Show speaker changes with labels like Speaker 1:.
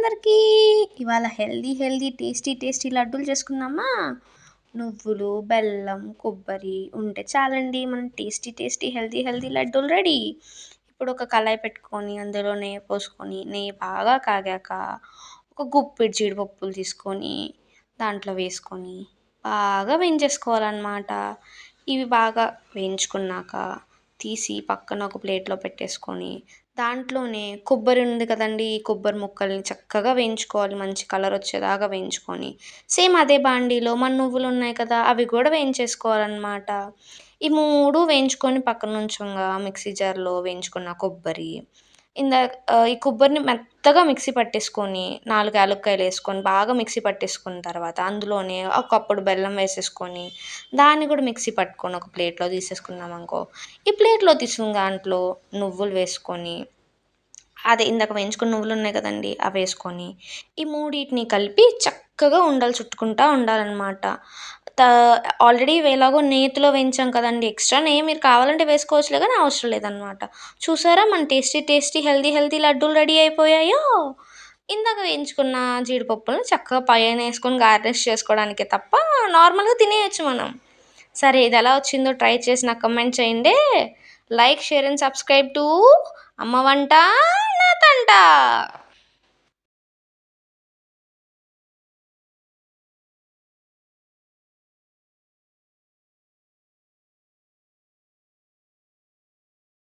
Speaker 1: అందరికీ! ఇవాళ healthy tasty లడ్డూలు చేసుకుందామా? నువ్వులు, బెల్లం, కొబ్బరి ఉంటే చాలండి మన టేస్టీ హెల్తీ లడ్డూలు రెడీ. ఇప్పుడు ఒక కళాయి పెట్టుకొని అందులో నెయ్యి పోసుకొని నెయ్యి బాగా కాగాక ఒక గుప్పెడు జీడిపప్పులు తీసుకొని దాంట్లో వేసుకొని బాగా వేయించేసుకోవాలన్నమాట. ఇవి బాగా వేయించుకున్నాక తీసి పక్కన ఒక ప్లేట్లో పెట్టేసుకొని దాంట్లోనే కొబ్బరి ఉంది కదండీ! ఈ కొబ్బరి ముక్కల్ని చక్కగా వేయించుకోవాలి. మంచి కలర్ వచ్చేదాకా వేయించుకొని, సేమ్ అదే బాండీలో మన నువ్వులున్నాయి కదా! అవి కూడా వేయించేసుకోవాలనమాట. ఈ 3 వేయించుకొని పక్కన ఉంచంగా మిక్సీ జార్‌లో వేయించుకున్న కొబ్బరి, ఈ కొబ్బరిని మెత్తగా మిక్సీ పట్టేసుకొని 4 యాలుక్కాయలేసుకొని బాగా మిక్సీ పట్టేసుకున్న తర్వాత అందులోనే ఒక కప్పుడు బెల్లం వేసేసుకొని, దాన్ని కూడా మిక్సీ పట్టుకొని ఒక ప్లేట్‌లో తీసేసుకున్నామనుకో, ఈ ప్లేట్‌లో తీసుకున్న దాంట్లో నువ్వులు వేసుకొని అదే ఇందాక వేయించుకున్న నువ్వులున్నాయి కదండీ! అవేసుకొని, ఈ మూడిటిని కలిపి చక్కగా ఉండలు చుట్టుకుంటా ఉండాలనమాట. తా ఆల్రెడీ ఎలాగో నేతిలో వేయించాం కదండీ! ఎక్స్‌ట్రా నెయ్యి మీరు కావాలంటే వేసుకోవచ్చులే గానీ అవసరం లేదనమాట. చూసారా మన టేస్టీ హెల్తీ లడ్డూలు రెడీ అయిపోయాయో! ఇందాక వేయించుకున్న జీడిపప్పులను చక్కగా పైనేసుకొని గార్నిష్ చేసుకోవడానికే తప్ప నార్మల్‌గా తినేయొచ్చు మనం. సరే ఇదెలా వచ్చిందో ట్రై చేసి నాకు కమెంట్ చేయండే. Like, share and subscribe to అమ్మ వంట నా తంట.